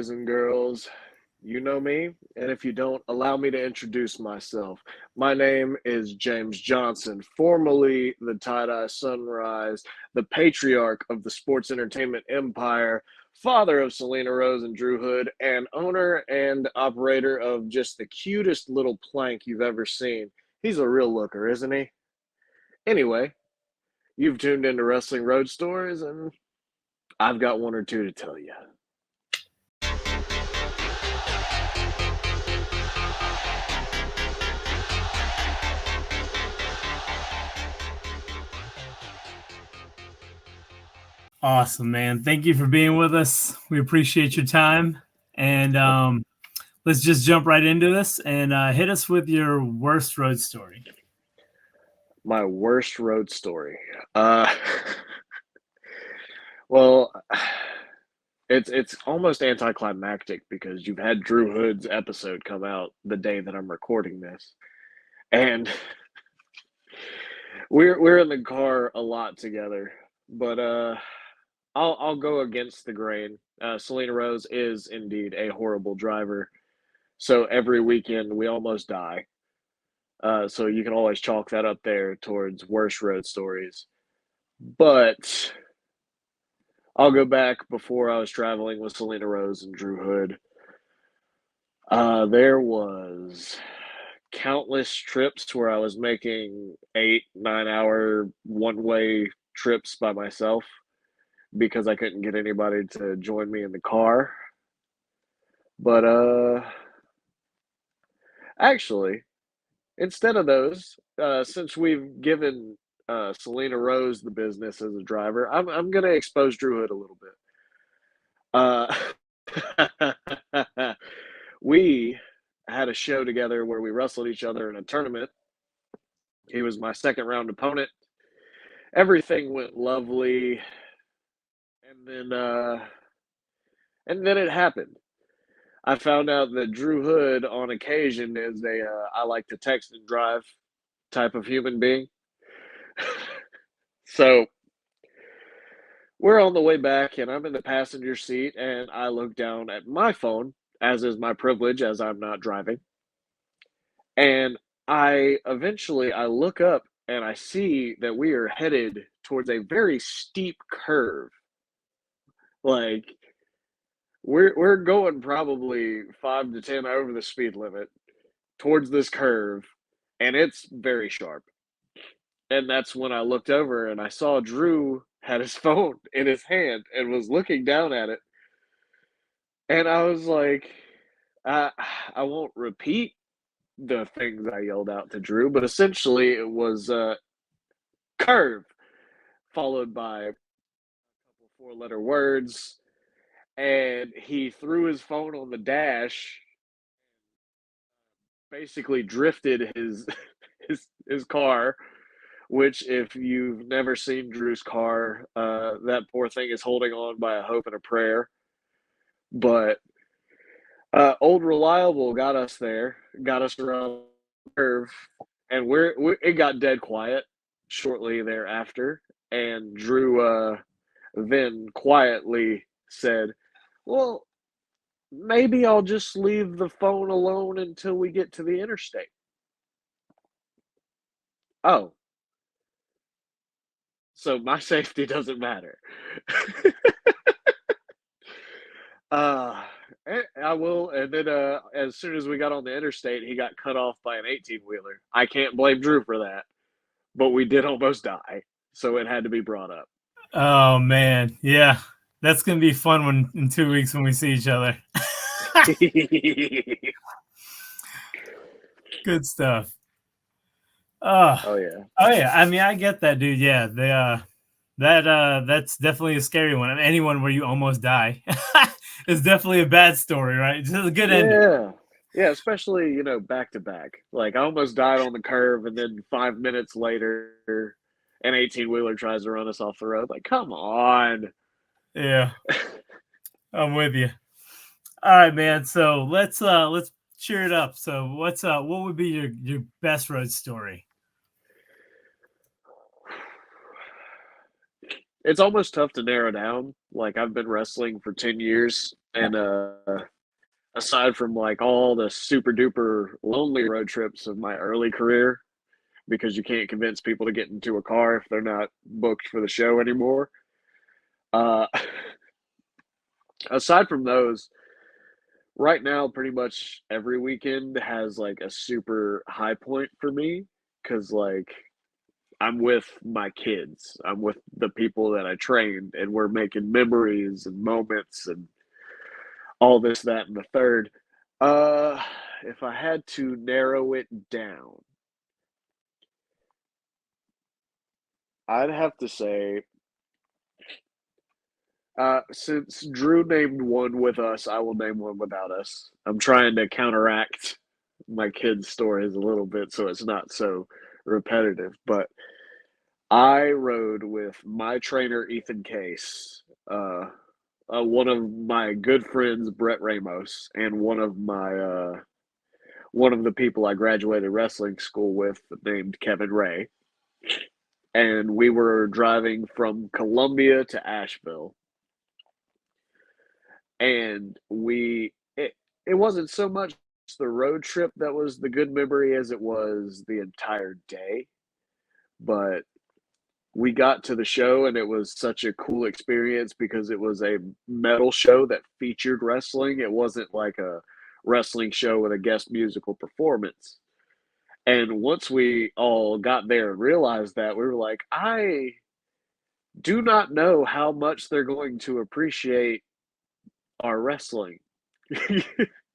boys and girls. You know me, and if you don't, allow me to introduce myself. My name is James Johnson, formerly the Tie-Dye Sunrise, the patriarch of the sports entertainment empire, father of Selina Rose and Drew Hood, and owner and operator of just the cutest little plank you've ever seen. He's a real looker, isn't he? Anyway, you've tuned into Wrestling Road Stories, and I've got one or two to tell you. Awesome, man. Thank you for being with us. We appreciate your time. And let's just jump right into this and hit us with your worst road story. My worst road story. Well, it's almost anticlimactic because you've had Drew Hood's episode come out the day that I'm recording this, and we're in the car a lot together. But I'll go against the grain. Selena Rose is indeed a horrible driver, so every weekend we almost die. So you can always chalk that up there towards worst road stories. But I'll go back before I was traveling with Selena Rose and Drew Hood. There was countless trips where I was making 8, 9 hour one-way trips by myself because I couldn't get anybody to join me in the car. But actually, instead of those, since we've given Selena Rose the business as a driver, I'm gonna expose Drew Hood a little bit. We had a show together where we wrestled each other in a tournament. He was my second round opponent. Everything went lovely, and then it happened. I found out that Drew Hood, on occasion, is a I like to text and drive type of human being. So we're on the way back, and I'm in the passenger seat, and I look down at my phone, as is my privilege, as I'm not driving. And I look up and I see that we are headed towards a very steep curve. Like we're going probably 5 to 10 over the speed limit towards this curve, and it's very sharp. And that's when I looked over and I saw Drew had his phone in his hand and was looking down at it. And I was like, I, I won't repeat the things I yelled out to Drew, but essentially it was curve followed by a couple 4 letter words. And he threw his phone on the dash, basically drifted his his car, which if you've never seen Drew's car, that poor thing is holding on by a hope and a prayer. But old reliable got us there, got us around the curve, and it got dead quiet shortly thereafter. And Drew then quietly said, "Well, maybe I'll just leave the phone alone until we get to the interstate." Oh, so my safety doesn't matter. uh, I will. And then as soon as we got on the interstate, he got cut off by an 18-wheeler. I can't blame Drew for that, but we did almost die, so it had to be brought up. Oh, man. Yeah. That's going to be fun in 2 weeks when we see each other. Good stuff. Oh yeah. Oh yeah. I mean, I get that, dude. Yeah. That's definitely a scary one. I mean, anyone where you almost die is definitely a bad story, right? Just a good ending. Yeah. Yeah, especially, back to back. Like, I almost died on the curve, and then 5 minutes later, an 18-wheeler tries to run us off the road. Like, come on. Yeah. I'm with you. All right, man. So let's cheer it up. So what would be your best road story? it's almost tough to narrow down. Like I've been wrestling for 10 years and aside from like all the super duper lonely road trips of my early career because you can't convince people to get into a car if they're not booked for the show anymore. Uh aside from those, right now pretty much every weekend has like a super high point for me cuz like I'm with my kids. I'm with the people that I trained, and we're making memories and moments and all this, that, and the third. Uh, if I had to narrow it down, I'd have to say, since Drew named one with us, I will name one without us. I'm trying to counteract my kids' stories a little bit so it's not so repetitive, but I rode with my trainer, Ethan Case, one of my good friends, Brett Ramos, and one of the people I graduated wrestling school with, named Kevin Ray, and we were driving from Columbia to Asheville, and it wasn't so much the road trip that was the good memory as it was the entire day, but we got to the show and it was such a cool experience because it was a metal show that featured wrestling. It wasn't like a wrestling show with a guest musical performance. And once we all got there and realized that, we were like, I do not know how much they're going to appreciate our wrestling.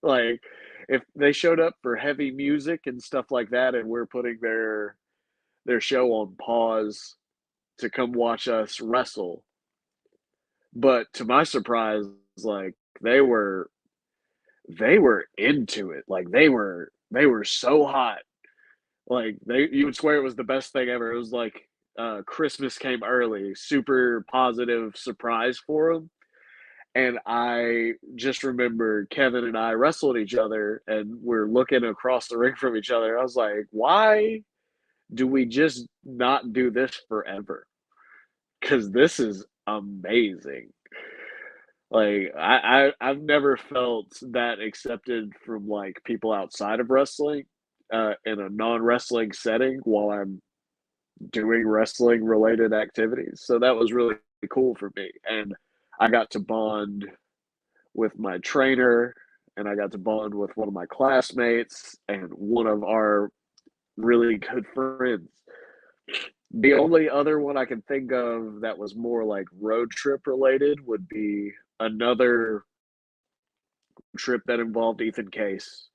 Like, if they showed up for heavy music and stuff like that, and we're putting their show on pause to come watch us wrestle. But to my surprise, like they were into it. Like they were so hot. Like they you would swear it was the best thing ever. It was like Christmas came early, super positive surprise for them. And I just remember Kevin and I wrestled each other and we're looking across the ring from each other. I was like, why do we just not do this forever? Because this is amazing. Like I've never felt that accepted from like people outside of wrestling in a non-wrestling setting while I'm doing wrestling related activities. So that was really cool for me. And I got to bond with my trainer and I got to bond with one of my classmates and one of our really good friends. The only other one I can think of that was more like road trip related would be another trip that involved Ethan Case.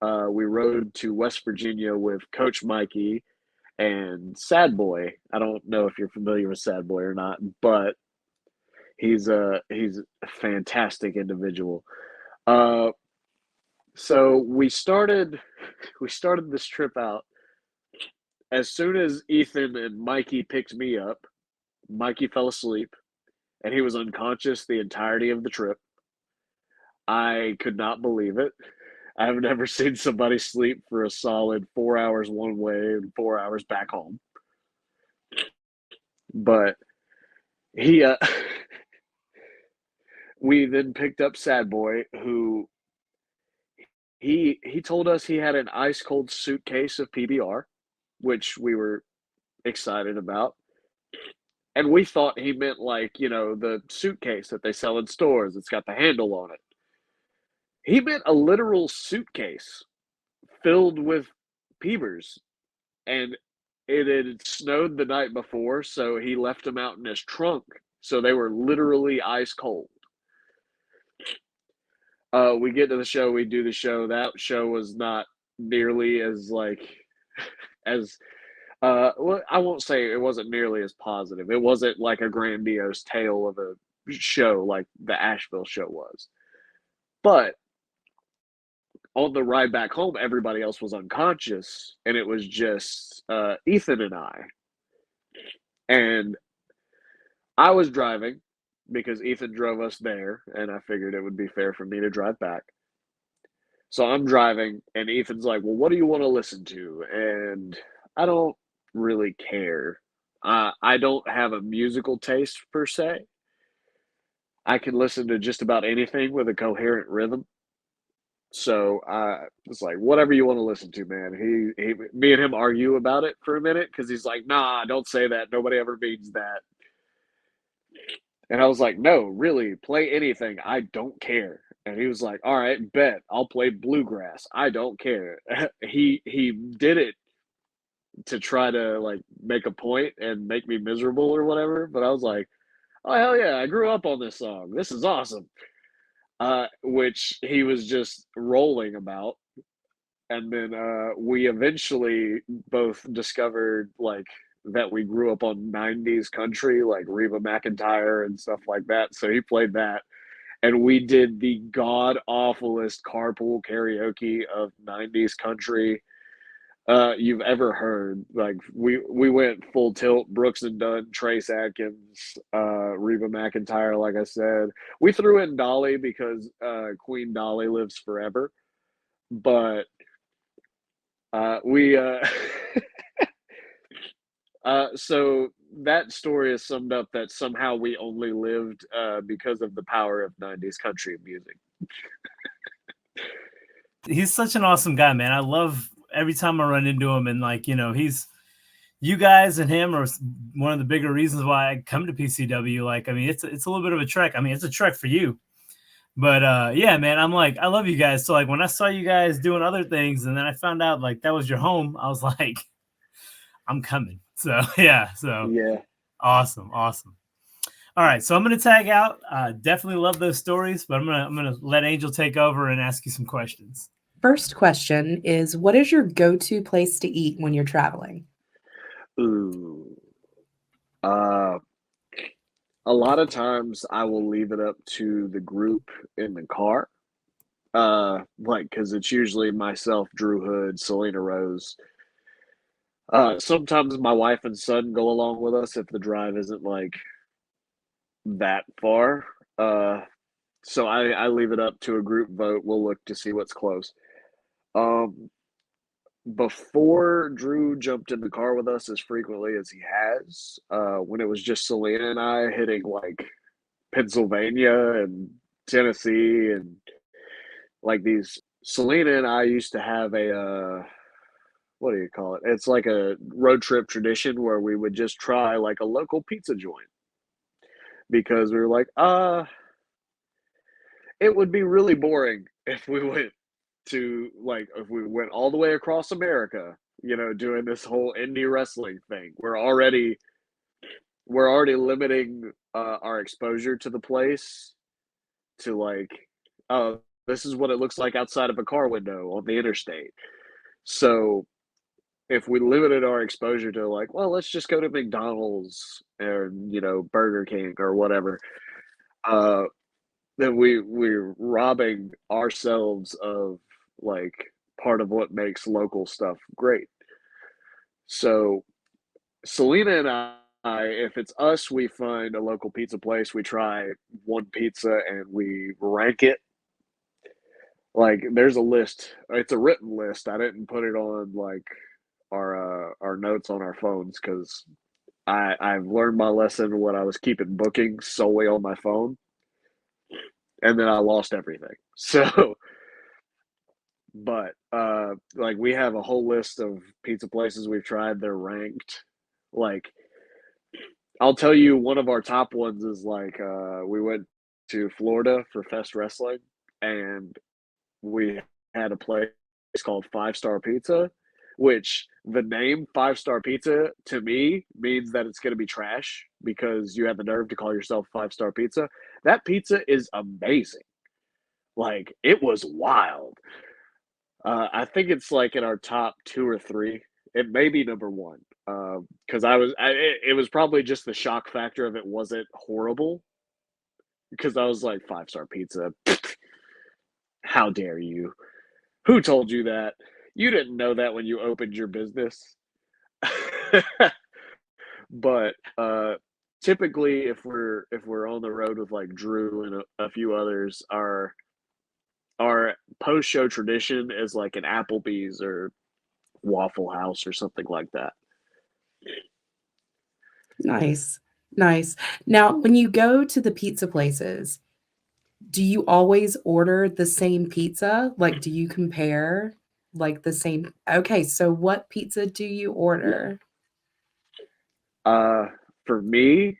We rode to West Virginia with Coach Mikey and Sad Boy. I don't know if you're familiar with Sad Boy or not, but he's a fantastic individual. Uh, so we started this trip out as soon as Ethan and Mikey picked me up. Mikey fell asleep and he was unconscious the entirety of the trip. I could not believe it. I've never seen somebody sleep for a solid 4 hours one way and 4 hours back home. But he, we then picked up Sad Boy, who he told us he had an ice cold suitcase of PBR, which we were excited about, and we thought he meant like the suitcase that they sell in stores. It's got the handle on it. He meant a literal suitcase filled with Peebers, and it had snowed the night before, so he left them out in his trunk. So they were literally ice cold. We get to the show, we do the show. That show was not nearly as like as well, I won't say it wasn't nearly as positive. It wasn't like a grandiose tale of a show like the Asheville show was. But on the ride back home, everybody else was unconscious, and it was just Ethan and I. And I was driving because Ethan drove us there, and I figured it would be fair for me to drive back. So I'm driving, and Ethan's like, "Well, what do you want to listen to?" And I don't really care. I don't have a musical taste per se. I can listen to just about anything with a coherent rhythm. So I was like, whatever you want to listen to, man. Me and him argue about it for a minute because he's like, nah, don't say that. Nobody ever means that. And I was like, no, really, play anything. I don't care. And he was like, all right, bet I'll play bluegrass. I don't care. He did it to try to like make a point and make me miserable or whatever. But I was like, oh hell yeah, I grew up on this song. This is awesome. Which he was just rolling about. And then we eventually both discovered like that we grew up on 90s country, like Reba McEntire and stuff like that. So he played that. And we did the god awfulest carpool karaoke of 90s country you've ever heard. Like we went full tilt, Brooks and Dunn, Trace Adkins, Reba McEntire, like I said. We threw in Dolly because Queen Dolly lives forever. But we so that story is summed up that somehow we only lived because of the power of 90s country music. He's such an awesome guy, man. I love every time I run into him, and like, he's you guys and him are one of the bigger reasons why I come to PCW. Like, I mean, it's a little bit of a trek. I mean, it's a trek for you, but yeah, man, I'm like, I love you guys. So like, when I saw you guys doing other things, and then I found out like that was your home, I was like, I'm coming. So yeah, so Yeah. awesome, awesome. All right, so I'm gonna tag out. Definitely love those stories, but I'm gonna let Angel take over and ask you some questions. First question is, what is your go-to place to eat when you're traveling? Ooh. Uh, a lot of times I will leave it up to the group in the car. Like, because it's usually myself, Drew Hood, Selena Rose. Sometimes my wife and son go along with us if the drive isn't like that far. Uh, so I leave it up to a group vote. We'll look to see what's close. Um, Before Drew jumped in the car with us as frequently as he has, when it was just Selena and I hitting like Pennsylvania and Tennessee and like these, Selena and I used to have a what do you call it? It's like a road trip tradition where we would just try like a local pizza joint because we were like, it would be really boring if we went to like if we went all the way across America, doing this whole indie wrestling thing. We're already limiting our exposure to the place to like, oh, this is what it looks like outside of a car window on the interstate. So if we limited our exposure to like, well, let's just go to McDonald's and Burger King or whatever, uh, then we're robbing ourselves of like part of what makes local stuff great. So Selena and if it's us, we find a local pizza place, we try one pizza and we rank it. Like there's a list. It's a written list. I didn't put it on like our notes on our phones because I've learned my lesson when I was keeping bookings solely on my phone, and then I lost everything. So, but like we have a whole list of pizza places we've tried. They're ranked. Like I'll tell you, one of our top ones is like we went to Florida for Fest Wrestling, and we had a place called Five Star Pizza, which the name Five Star Pizza to me means that it's going to be trash because you have the nerve to call yourself Five Star Pizza. That pizza is amazing. Like it was wild. I think it's like in our top two or three. It may be number one because it was probably just the shock factor of it wasn't horrible because I was like 5 star pizza. How dare you? Who told you that? You didn't know that when you opened your business. But typically if we're on the road with like Drew and a few others, our post show tradition is like an Applebee's or Waffle House or something like that. Nice. Nice. Now, when you go to the pizza places, do you always order the same pizza? Like, do you compare like the same? Okay, so what pizza do you order? Uh, for me,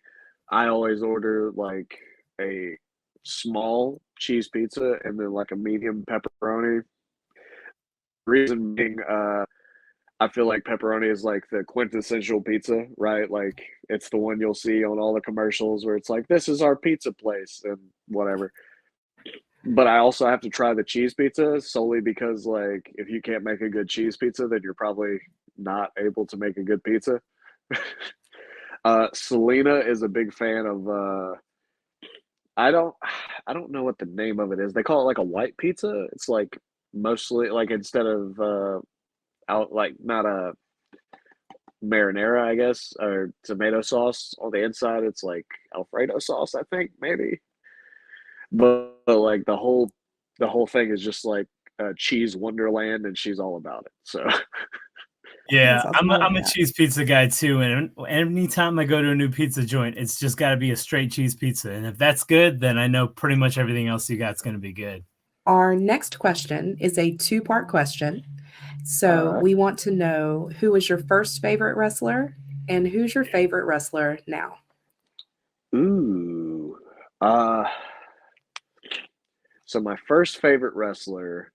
I always order like a small cheese pizza and then like a medium pepperoni. Reason being, I feel like pepperoni is like the quintessential pizza, right? Like it's the one you'll see on all the commercials where it's like, this is our pizza place and whatever. But I also have to try the cheese pizza solely because, like, if you can't make a good cheese pizza, then you're probably not able to make a good pizza. Selena is a big fan of I don't I don't know what the name of it is. They call it like a white pizza. It's like mostly like instead of out like not a marinara, I guess, or tomato sauce on the inside, it's like Alfredo sauce, I think, maybe. But like the whole thing is just like cheese wonderland and she's all about it. So Yeah, Sounds I'm a, about I'm a that. cheese pizza guy too, and anytime I go to a new pizza joint, it's just got to be a straight cheese pizza, and if that's good, then I know pretty much everything else you got's going to be good. Our next question is a two-part question. all So right. we want to know who was your first favorite wrestler and who's your favorite wrestler now? Ooh. Uh so my first favorite wrestler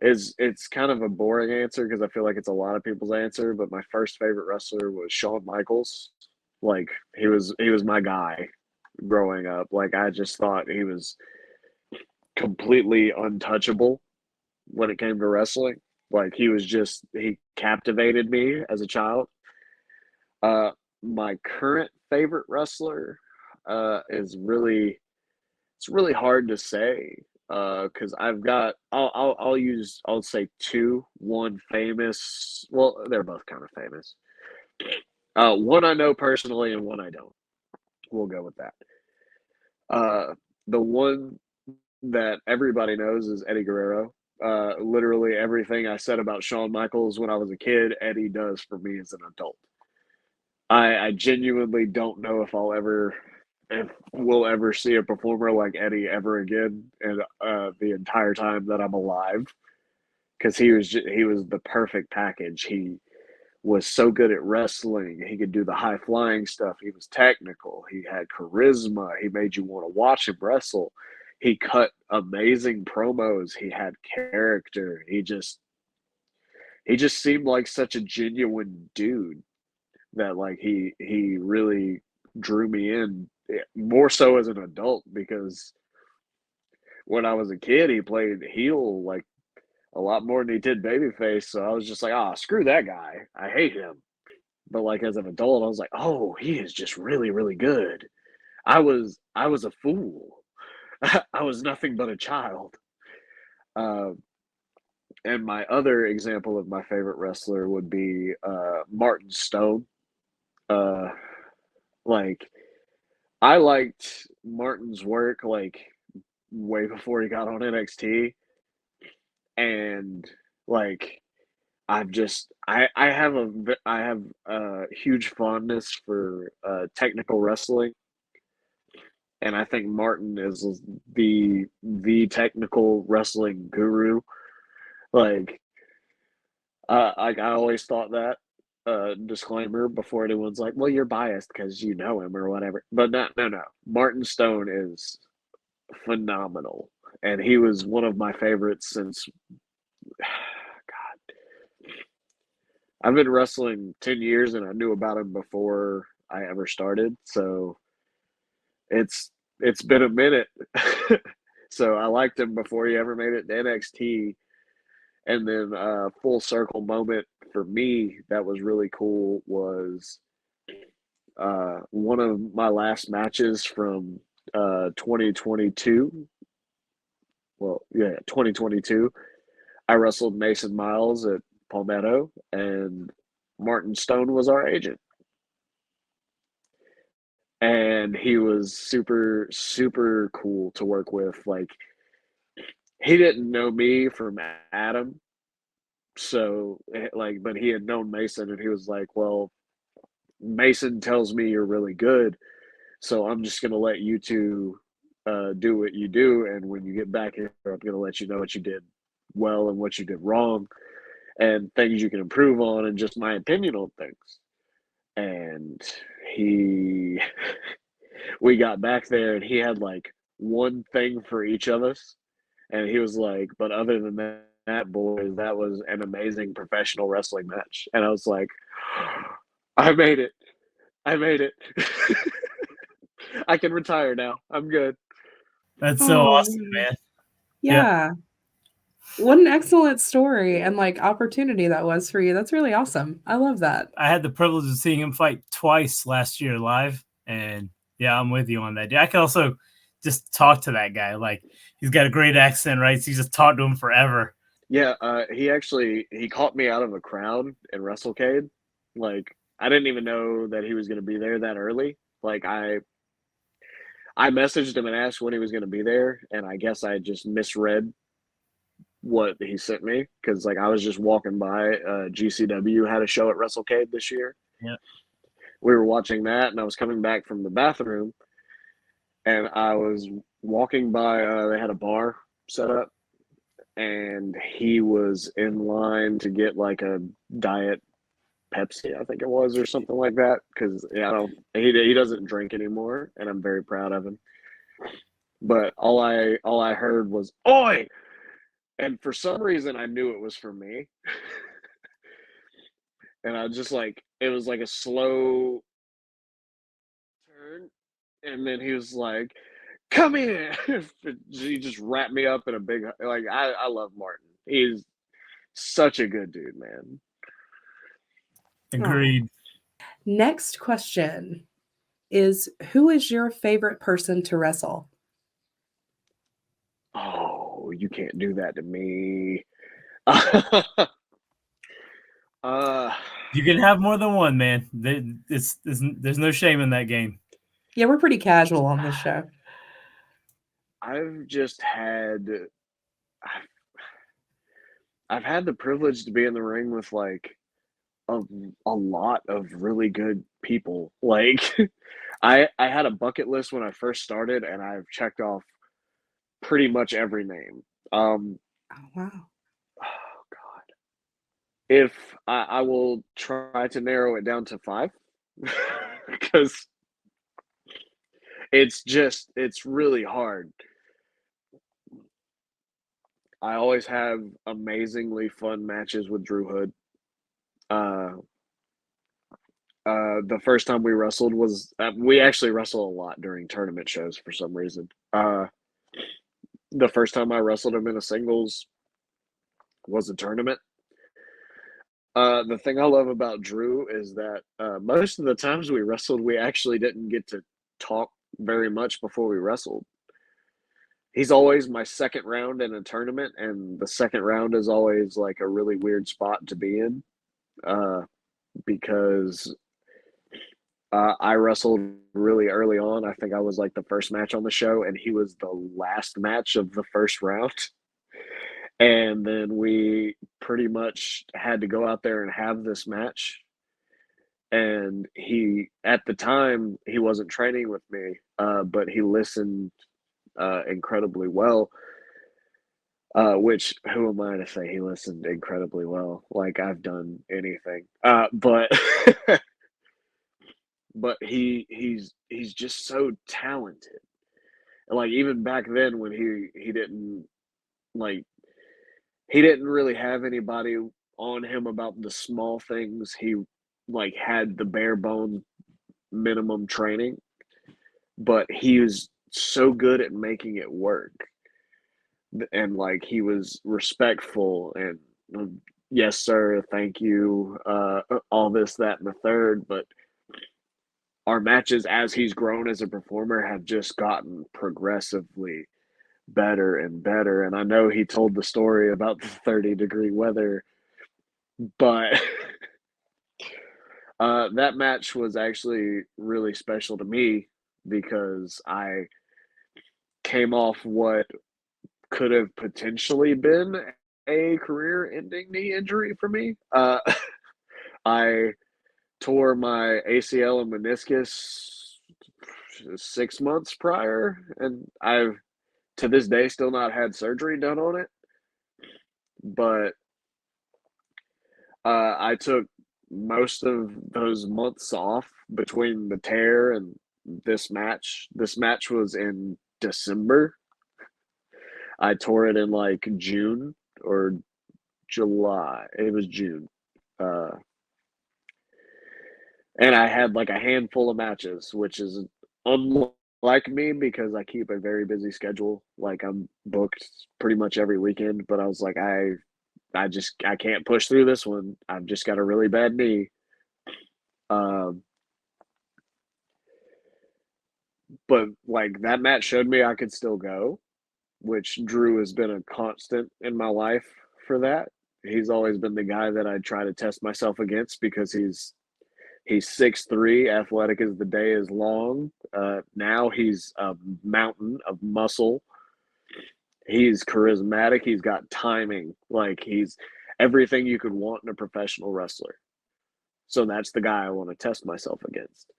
is it's kind of a boring answer because I feel like it's a lot of people's answer, but my first favorite wrestler was Shawn Michaels. Like he was my guy growing up. Like I just thought he was completely untouchable when it came to wrestling. Like he captivated me as a child. Uh my current favorite wrestler is really it's really hard to say because I'll say two. One famous. Well, they're both kind of famous. One I know personally, and one I don't. We'll go with that. The one that everybody knows is Eddie Guerrero. Literally everything I said about Shawn Michaels when I was a kid, Eddie does for me as an adult. I genuinely don't know if we'll ever see a performer like Eddie ever again, and the entire time that I'm alive, because he was the perfect package. He was so good at wrestling. He could do the high flying stuff. He was technical. He had charisma. He made you want to watch him wrestle. He cut amazing promos. He had character. He just seemed like such a genuine dude that like he really drew me in more so as an adult because when I was a kid he played heel like a lot more than he did babyface. So I was just like, ah, screw that guy. I hate him. But like as an adult, I was like, oh, he is just really, really good. I was a fool. I was nothing but a child. Uh, and my other example of my favorite wrestler would be Martin Stone. Uh, like I liked Martin's work like way before he got on NXT, and like I have a huge fondness for technical wrestling, and I think Martin is the technical wrestling guru. Like I always thought that. Disclaimer before anyone's like, "Well, you're biased because you know him or whatever," but no, no, no. Martin Stone is phenomenal, and he was one of my favorites since. God, I've been wrestling 10 years, and I knew about him before I ever started. So it's been a minute. So I liked him before he ever made it to NXT, and then full circle moment for me that was really cool was one of my last matches from 2022. Well, yeah, 2022. I wrestled Mason Miles at Palmetto, and Martin Stone was our agent. And he was super, super cool to work with. Like, he didn't know me from Adam. So, like, but he had known Mason, and he was like, well, Mason tells me you're really good, so I'm just gonna let you two do what you do, and when you get back here, I'm gonna let you know what you did well and what you did wrong, and things you can improve on, and just my opinion on things. And he, we got back there, and he had like one thing for each of us, and he was like, "But other than that, boys, that was an amazing professional wrestling match." And I was like, "I made it! I made it! I can retire now. I'm good." That's so Oh, awesome, man. Yeah. yeah. What an excellent story and like opportunity that was for you. That's really awesome. I love that. I had the privilege of seeing him fight twice last year live, and yeah, I'm with you on that. I can also just talk to that guy. Like, he's got a great accent, right? So you just talk to him forever. Yeah, he caught me out of a crowd in WrestleCade. Like, I didn't even know that he was going to be there that early. Like, I messaged him and asked when he was going to be there, and I guess I just misread what he sent me because like I was just walking by. GCW had a show at WrestleCade this year. Yeah. We were watching that, and I was coming back from the bathroom, and I was walking by. They had a bar set up, and he was in line to get like a diet Pepsi, I think it was, or something like that. Because yeah, I don't. He doesn't drink anymore, and I'm very proud of him. But all I heard was "Oi!" And for some reason, I knew it was for me. And I just like it was like a slow turn, and then he was like, "Come here!" He just wrapped me up in a big like. I love Martin. He's such a good dude, man. Oh. Agreed. Next question is, who is your favorite person to wrestle? Oh, you can't do that to me. uh, You can have more than one, man. There's no shame in that game. Yeah, we're pretty casual on this show. I've just had I've, I've had the privilege to be in the ring with like a, a lot of really good people. Like I had a bucket list when I first started, and I've checked off pretty much every name. Oh, wow. Oh God, if I will try to narrow it down to five, because it's really hard. I always have amazingly fun matches with Drew Hood. Uh, the first time we wrestled was we actually wrestle a lot during tournament shows for some reason. The first time I wrestled him in a singles was a tournament. The thing I love about Drew is that most of the times we wrestled, we actually didn't get to talk very much before we wrestled. He's always my second round in a tournament, and the second round is always like a really weird spot to be in uh, because I wrestled really early on. I think I was like the first match on the show, and he was the last match of the first round. And then we pretty much had to go out there and have this match. And he, at the time, he wasn't training with me, but he listened incredibly well. Which who am I to say he listened incredibly well? Like I've done anything, but but he's just so talented. Like even back then when he didn't like he didn't really have anybody on him about the small things. He like had the bare bone minimum training, but he was so good at making it work. And like he was respectful and yes sir, thank you, all this, that, and the third. But our matches as he's grown as a performer have just gotten progressively better and better. And I know he told the story about the 30-degree weather, but that match was actually really special to me because I came off what could have potentially been a career ending knee injury for me. I tore my ACL and meniscus 6 months prior, and I've to this day still not had surgery done on it. But I took most of those months off between the tear and this match. This match was in December. I tore it in like June or July. It was June. Uh, and I had like a handful of matches, which is unlike me because I keep a very busy schedule. Like I'm booked pretty much every weekend, but I was like, I can't push through this one. I've just got a really bad knee. Um, but like that match showed me I could still go, which Drew has been a constant in my life for that. He's always been the guy that I try to test myself against because he's 6'3", athletic as the day is long. Now he's a mountain of muscle. He's charismatic. He's got timing. Like he's everything you could want in a professional wrestler. So that's the guy I want to test myself against.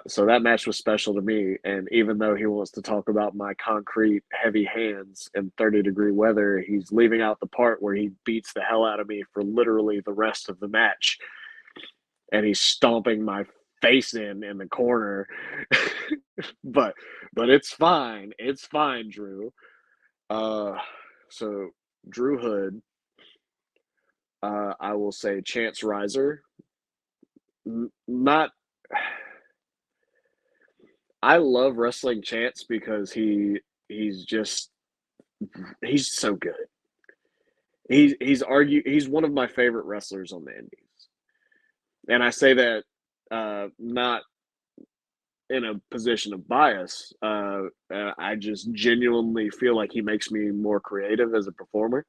So that match was special to me. And even though he wants to talk about my concrete, heavy hands in 30-degree weather, he's leaving out the part where he beats the hell out of me for literally the rest of the match. And he's stomping my face in the corner. but it's fine. It's fine, Drew. So Drew Hood, I will say Chance Riser. Not I love wrestling Chance because he's just he's so good. He's one of my favorite wrestlers on the Indies. And I say that not in a position of bias. I just genuinely feel like he makes me more creative as a performer.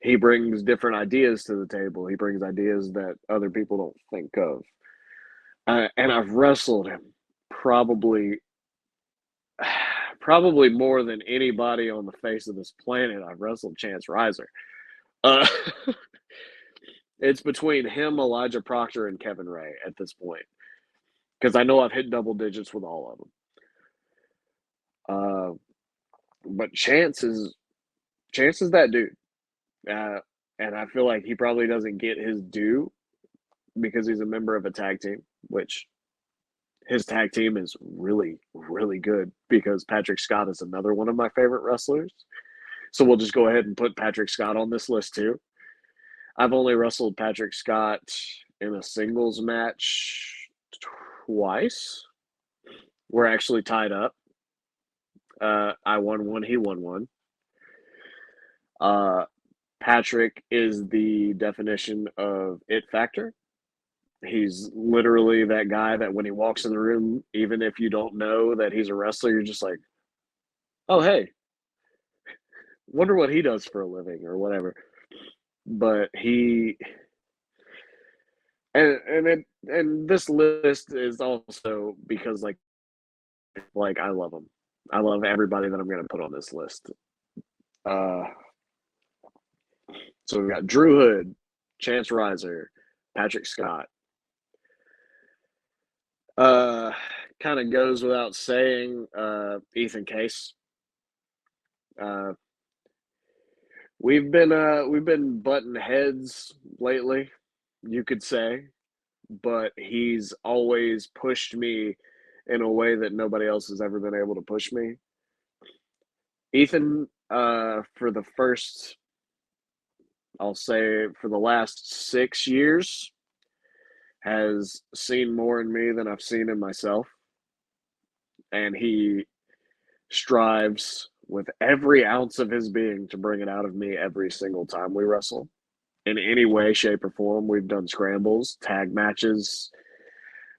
He brings different ideas to the table. He brings ideas that other people don't think of. And I've wrestled him probably more than anybody on the face of this planet. I've wrestled Chance Riser. Uh, it's between him, Elijah Proctor, and Kevin Ray at this point because I know I've hit double digits with all of them. But Chance is that dude, and I feel like he probably doesn't get his due because he's a member of a tag team, which his tag team is really, really good because Patrick Scott is another one of my favorite wrestlers. So we'll just go ahead and put Patrick Scott on this list too. I've only wrestled Patrick Scott in a singles match twice. We're actually tied up. I won one, he won one. Patrick is the definition of it factor. He's literally that guy that when he walks in the room, even if you don't know that he's a wrestler, you're just like, oh, hey, wonder what he does for a living or whatever. But and this list is also because like I love him. I love everybody that I'm going to put on this list. So we got Drew Hood, Chance Riser, Patrick Scott. Kind of goes without saying, Ethan Case. We've been butting heads lately, you could say, but he's always pushed me in a way that nobody else has ever been able to push me. Ethan, for the first, I'll say for the last 6 years, has seen more in me than I've seen in myself. And he strives with every ounce of his being to bring it out of me every single time we wrestle. In any way, shape, or form, we've done scrambles, tag matches.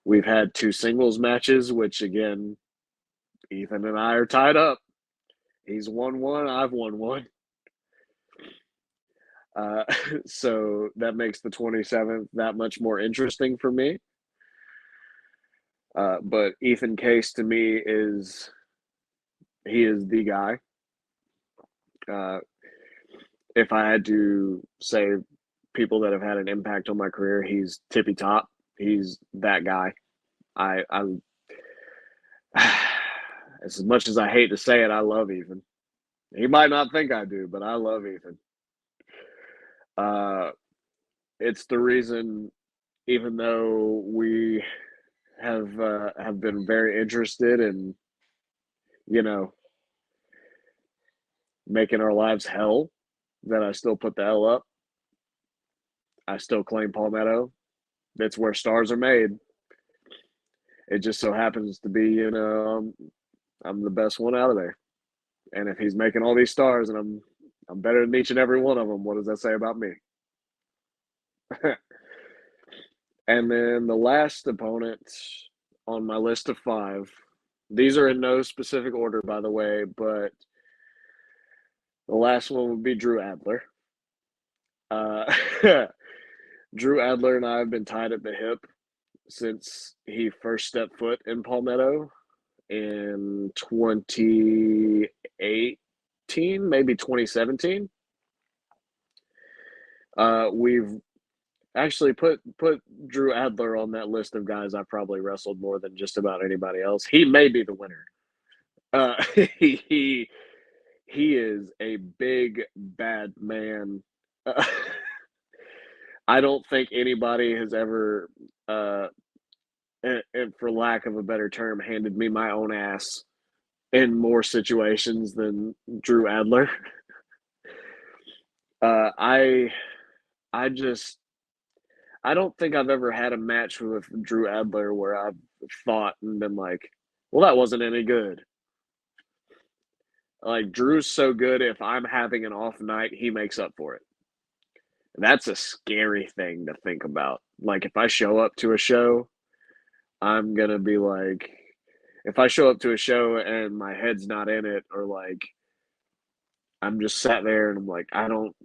We've had 2 singles matches, which again, Ethan and I are tied up. He's won one, I've won one. So that makes the 27th that much more interesting for me. But Ethan Case to me is the guy. If I had to say people that have had an impact on my career, he's tippy top. He's that guy. I as much as I hate to say it, I love Ethan. He might not think I do, but I love Ethan. It's the reason, even though we have been very interested in, you know, making our lives hell, that I still put the L up. I still claim Palmetto. That's where stars are made. It just so happens to be, I'm the best one out of there. And if he's making all these stars and I'm better than each and every one of them, what does that say about me? And then the last opponent on my list of 5, these are in no specific order, by the way, but the last one would be Drew Adler. Drew Adler and I have been tied at the hip since he first stepped foot in Palmetto in 2018, maybe 2017. We've actually put Drew Adler on that list of guys I probably wrestled more than just about anybody else. He may be the winner. Uh, he he is a big bad man. Uh, I don't think anybody has ever, and for lack of a better term, handed me my own ass in more situations than Drew Adler. Uh, I I just I don't think I've ever had a match with Drew Adler where I've thought and been like, well, that wasn't any good. Like, Drew's so good, if I'm having an off night, he makes up for it. That's a scary thing to think about. Like, if I show up to a show, I'm going to be like, if I show up to a show and my head's not in it, or like I'm just sat there and I'm like, I don't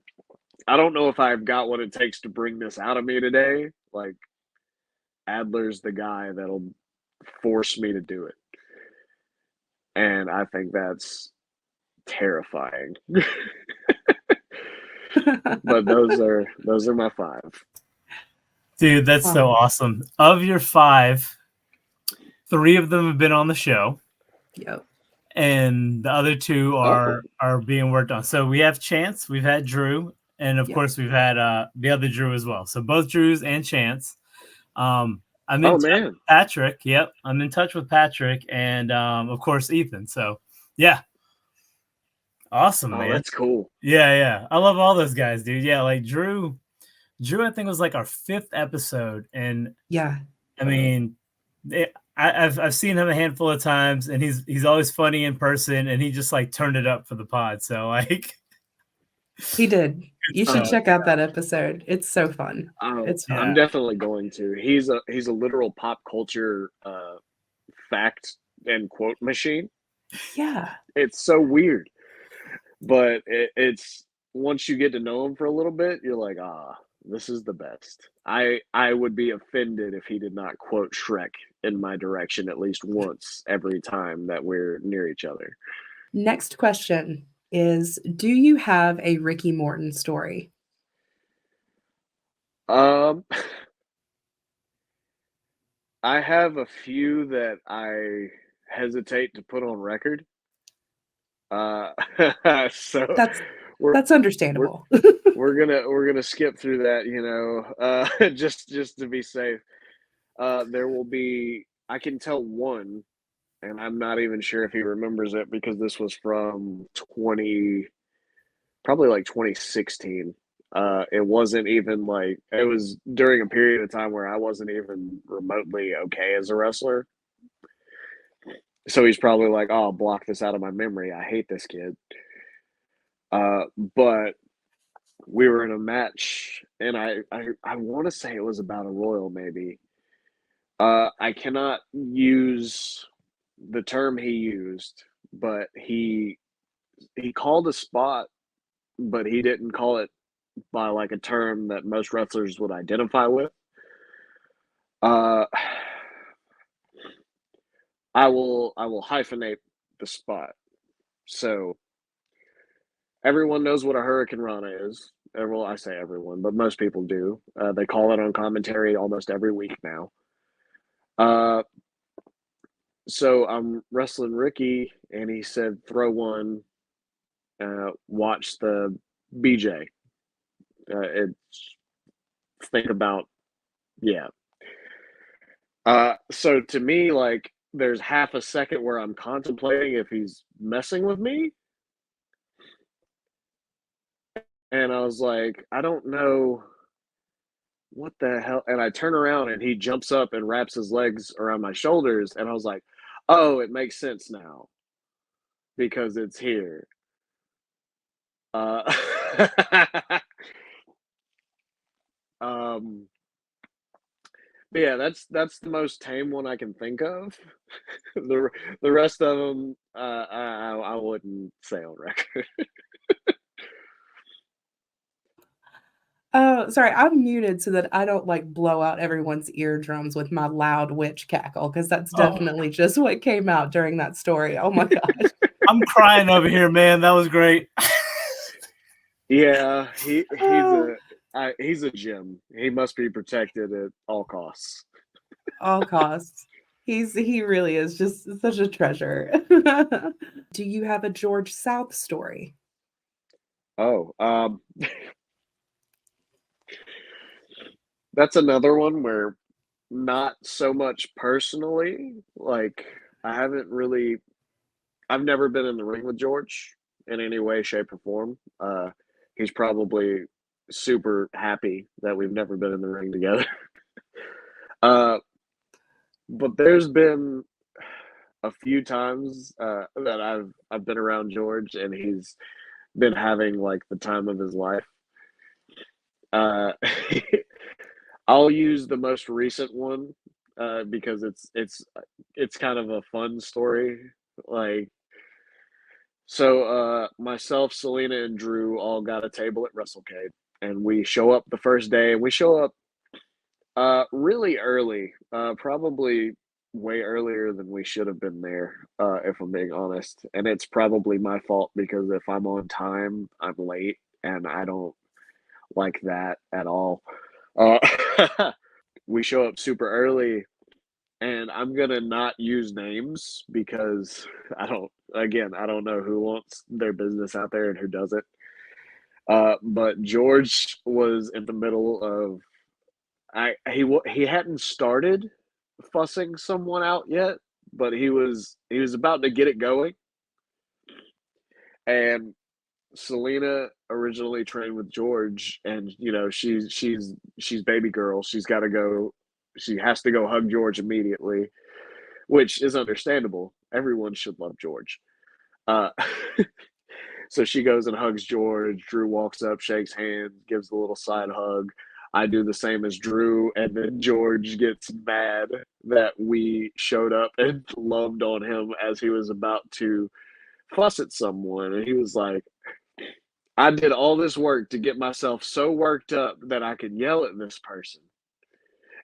know if I've got what it takes to bring this out of me today. Like, Adler's the guy that'll force me to do it. And I think that's terrifying. But those are my 5. Dude, that's so Wow. awesome. Of your 5, 3 of them have been on the show, Yep. and the other 2 Oh, are being worked on. So we have Chance, we've had Drew, and of Yep. course we've had the other Drew as well. So both Drews and Chance. I'm in oh touch with man. Patrick. Yep, I'm in touch with Patrick, and of course Ethan. So yeah, awesome, Oh, man. that's cool. Yeah. I love all those guys, dude. Yeah, like Drew. Drew, I think was like our 5th episode, and Yeah. I mean, I've seen him a handful of times, and he's always funny in person, and he just like turned it up for the pod. So like, He did. good You should stuff. check out that episode. It's so fun. Oh, It's I'm Yeah, fun. definitely going to. He's a literal pop culture fact and quote machine. Yeah. It's so weird, but it's once you get to know him for a little bit, you're like, this is the best. I would be offended if he did not quote Shrek in my direction at least once every time that we're near each other. Next question is, do you have a Ricky Morton story? Um, I have a few that I hesitate to put on record. Uh, so That's we're that's we're understandable. we're gonna skip through that, just to be safe. There will be, I can tell one, and I'm not even sure if he remembers it because this was from probably like 2016. It wasn't even like, it was during a period of time where I wasn't even remotely okay as a wrestler. So he's probably like, "Oh, I'll block this out of my memory. I hate this kid." But we were in a match, and I want to say it was about a royal, maybe. I cannot use the term he used, but he called a spot, but he didn't call it by like a term that most wrestlers would identify with. Uh, I will hyphenate the spot. So everyone knows what a hurricane rana is. well, I say everyone, but most people do. They call it on commentary almost every week now. Uh, so I'm wrestling Ricky, and he said, "Throw one, watch the BJ." It's think about yeah. So to me, like, there's half a second where I'm contemplating if he's messing with me, and I was like, I don't know what the hell. And I turn around, and he jumps up and wraps his legs around my shoulders, and I was like, oh, it makes sense now because it's here. Uh, um, but yeah, that's the most tame one I can think of. the the rest of them, I wouldn't say on record. Oh, sorry, I'm muted so that I don't, like, blow out everyone's eardrums with my loud witch cackle, because that's Oh, definitely just what came out during that story. Oh my gosh. I'm crying over here, man. That was great. Yeah, Oh, he's a gem. He must be protected at all costs. all costs. He really is just such a treasure. Do you have a George South story? Oh, that's another one where not so much personally. Like, I haven't really, I've never been in the ring with George in any way, shape, or form. He's probably super happy that we've never been in the ring together. Uh, but there's been a few times that I've been around George, and he's been having like the time of his life. Uh, I'll use the most recent one because it's kind of a fun story. Like, so myself, Selena, and Drew all got a table at WrestleCade, and we show up the first day, and we show up really early, probably way earlier than we should have been there, if I'm being honest. And it's probably my fault because if I'm on time, I'm late, and I don't like that at all. Uh, we show up super early, and I'm gonna not use names because I don't know who wants their business out there and who doesn't. But George was in the middle of he hadn't started fussing someone out yet, but he was about to get it going. And Selena originally trained with George, and you know she's baby girl. She's got to go. She has to go hug George immediately, which is understandable. Everyone should love George. Uh, so she goes and hugs George. Drew walks up, shakes hands, gives a little side hug. I do the same as Drew, and then George gets mad that we showed up and loved on him as he was about to fuss at someone. And he was like, I did all this work to get myself so worked up that I could yell at this person.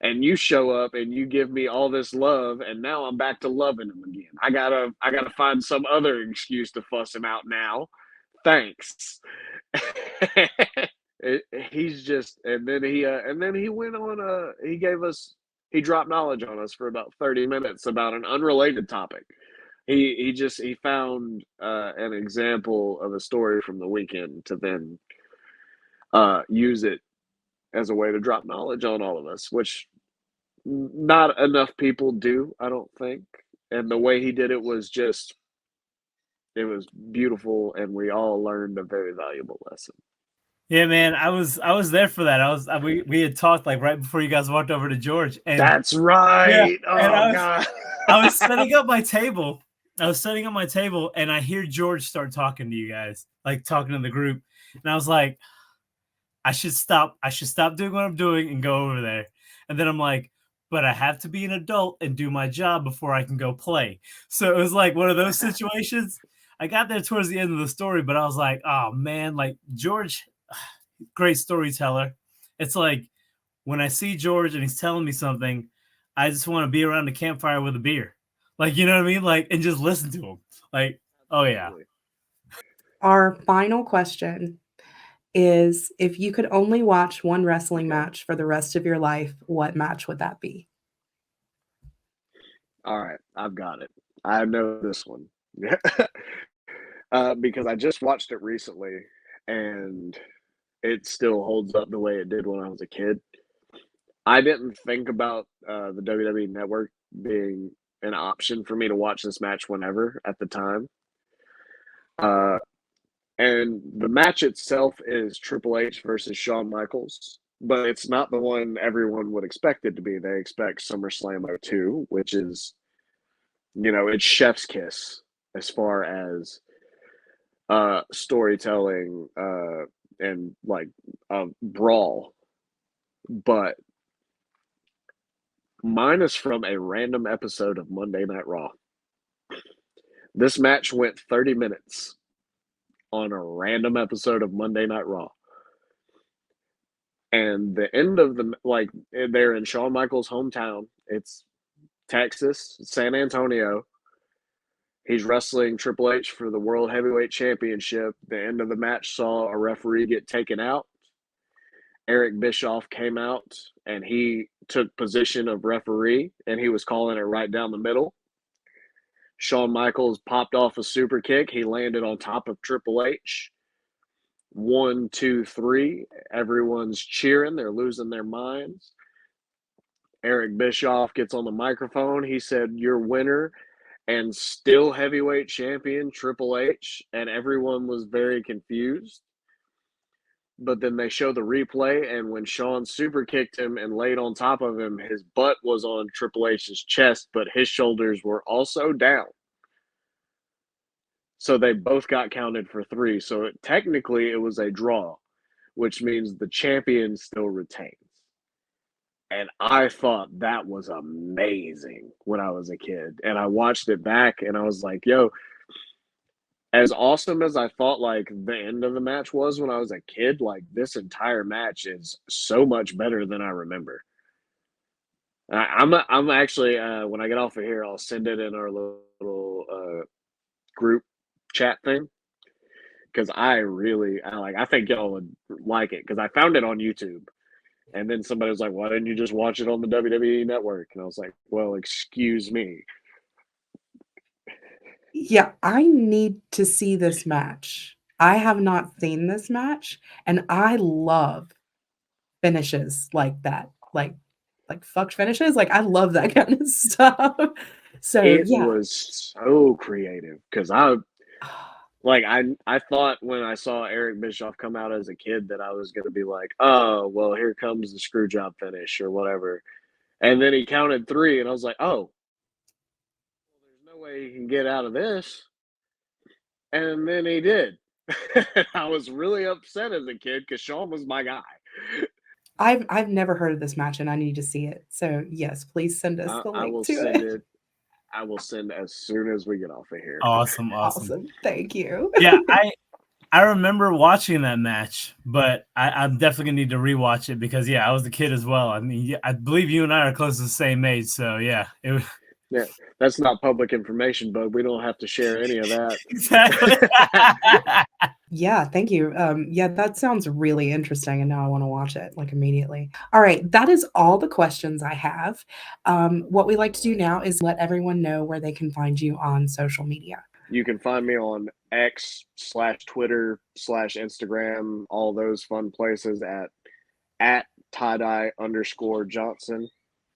And you show up and you give me all this love, and now I'm back to loving him again. I gotta find some other excuse to fuss him out now. Thanks. He's just, and then he went on. He gave us, he dropped knowledge on us for about 30 minutes about an unrelated topic. He found an example of a story from the weekend to then use it as a way to drop knowledge on all of us, which not enough people do, I don't think. And the way he did it was just, it was beautiful, and we all learned a very valuable lesson. Yeah, man, I was there for that. We had talked like right before you guys walked over to George, and That's yeah, right. and Oh God. I was setting up my table. I was setting up my table, and I hear George start talking to you guys, like talking to the group, and I was like, I should stop. I should stop doing what I'm doing and go over there. And then I'm like, but I have to be an adult and do my job before I can go play. So it was like one of those situations. I got there towards the end of the story, but I was like, oh man, like George, great storyteller. It's like when I see George and he's telling me something, I just want to be around the campfire with a beer. Like, you know what I mean? Like, and just listen to him. Like, oh yeah. Absolutely. Our final question is if you could only watch one wrestling match for the rest of your life, what match would that be? All right, I've got it. I know this one. Because I just watched it recently, and it still holds up the way it did when I was a kid. I didn't think about the WWE Network being an option for me to watch this match whenever at the time. Uh, and the match itself is Triple H versus Shawn Michaels, but it's not the one everyone would expect it to be. They expect SummerSlam '02, which is, it's chef's kiss as far as storytelling and like a brawl. But mine is from a random episode of Monday Night Raw. This match went 30 minutes on a random episode of Monday Night Raw. And the end of they're in Shawn Michaels' hometown. It's Texas, San Antonio. He's wrestling Triple H for the World Heavyweight Championship. The end of the match saw a referee get taken out. Eric Bischoff came out and he took position of referee and he was calling it right down the middle. Shawn Michaels popped off a super kick. He landed on top of Triple H. 1, 2, 3. Everyone's cheering. They're losing their minds. Eric Bischoff gets on the microphone. He said, "Your winner and still heavyweight champion, Triple H." And everyone was very confused. But then they show the replay, and when Shawn super kicked him and laid on top of him, his butt was on Triple H's chest, but his shoulders were also down. So they both got counted for 3. So technically it was a draw, which means the champion still retains. And I thought that was amazing when I was a kid. And I watched it back and I was like, yo, as awesome as I thought like the end of the match was when I was a kid, like this entire match is so much better than I remember. I'm actually when I get off of here, I'll send it in our little group chat thing because I think y'all would like it because I found it on YouTube. And then somebody was like, "Why didn't you just watch it on the WWE Network?" And I was like, "Well, excuse me." Yeah, I need to see this match. I have not seen this match, and I love finishes like that. Like fuck finishes. Like I love that kind of stuff. So It yeah. was so creative because I thought when I saw Eric Bischoff come out as a kid that I was gonna be like, "Oh, well, here comes the screw job finish or whatever," and then he counted 3, and I was like, "Oh, well, there's no way he can get out of this," and then he did. I was really upset as a kid because Shawn was my guy. I've never heard of this match and I need to see it. So yes, please send us the I link will to send it. it. I will send as soon as we get off of here. Awesome. Awesome. Thank you. Yeah, I remember watching that match, but I'm definitely gonna need to rewatch it because yeah, I was a kid as well. I mean, yeah, I believe you and I are close to the same age, so yeah, it was Yeah, that's not public information, but we don't have to share any of that. exactly. Yeah, thank you. Yeah, that sounds really interesting, and now I want to watch it like immediately. All right, that is all the questions I have. What we like to do now is let everyone know where they can find you on social media. You can find me on X/Twitter/Instagram, all those fun places at tie-dye_Johnson.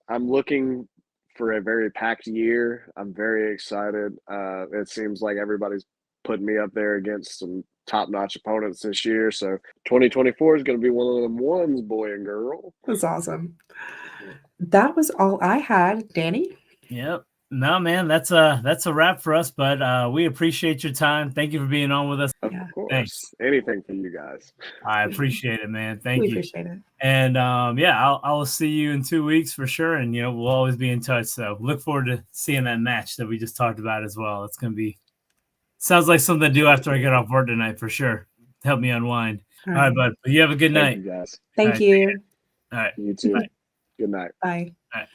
I'm looking for a very packed year. I'm very excited. It seems like everybody's putting me up there against some top-notch opponents this year. So 2024 is going to be one of them ones, boy and girl. That's awesome. That was all I had, Danny. Yep. No, man, that's a wrap for us, but we appreciate your time. Thank you for being on with us. Of Yeah. course. Thanks. Anything for you guys. I appreciate it, man. Thank We you. appreciate it. And yeah, I'll see you in 2 weeks for sure. And we'll always be in touch. So look forward to seeing that match that we just talked about as well. It's gonna be sounds like something to do after I get off work tonight for sure. Help me unwind. All right, bud. You have a good night. Thank you, guys. Thank you. All right. You too. Bye. Good night. Bye. All right.